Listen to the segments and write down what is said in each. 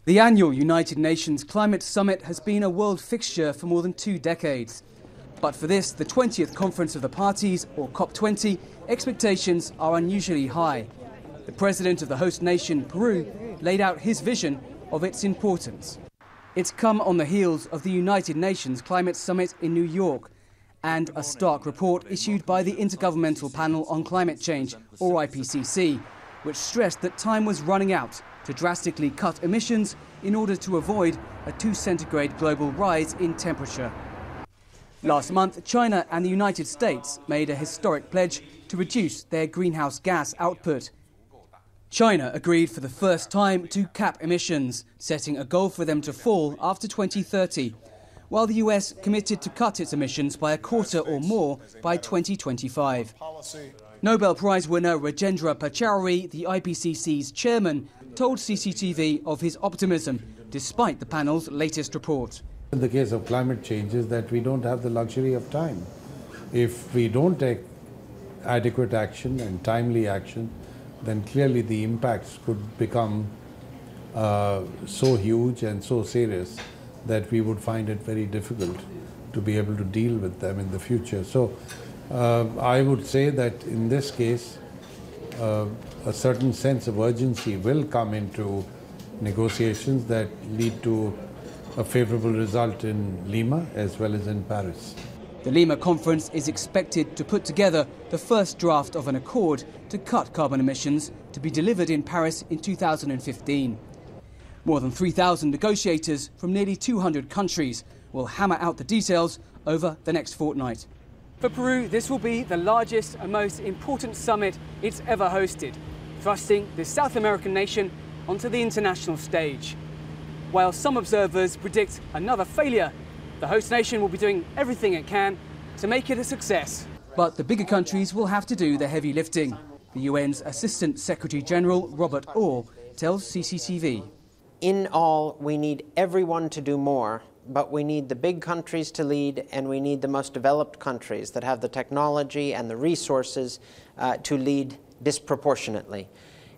The annual United Nations Climate Summit has been a world fixture for more than 2 decades. But for this, the 20th Conference of the Parties, or COP20, expectations are unusually high. The president of the host nation, Peru, laid out his vision of its importance. It's come on the heels of the United Nations Climate Summit in New York and a stark report issued by the Intergovernmental Panel on Climate Change, or IPCC, which stressed that time was running out to drastically cut emissions in order to avoid a 2 centigrade global rise in temperature. Last month, China and the United States made a historic pledge to reduce their greenhouse gas output. China agreed for the first time to cap emissions, setting a goal for them to fall after 2030, while the US committed to cut its emissions by a quarter or more by 2025. Nobel Prize winner Rajendra Pachauri, the IPCC's chairman, told CCTV of his optimism, despite the panel's latest report. In the case of climate change is that we don't have the luxury of time. If we don't take adequate action and timely action, then clearly the impacts could become so huge and so serious that we would find it very difficult to be able to deal with them in the future. So I would say that in this case, a certain sense of urgency will come into negotiations that lead to a favorable result in Lima as well as in Paris. The Lima conference is expected to put together the first draft of an accord to cut carbon emissions to be delivered in Paris in 2015. More than 3,000 negotiators from nearly 200 countries will hammer out the details over the next fortnight. For Peru, this will be the largest and most important summit it's ever hosted, thrusting the South American nation onto the international stage. While some observers predict another failure, the host nation will be doing everything it can to make it a success. But the bigger countries will have to do the heavy lifting. The UN's Assistant Secretary General, Robert Orr, tells CCTV. In all, we need everyone to do more, but we need the big countries to lead, and we need the most developed countries that have the technology and the resources to lead disproportionately.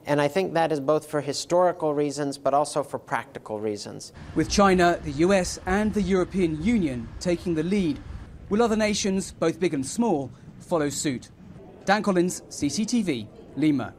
And I think that is both for historical reasons, but also for practical reasons. With China, the US and the European Union taking the lead, will other nations, both big and small, follow suit? Dan Collins, CCTV, Lima.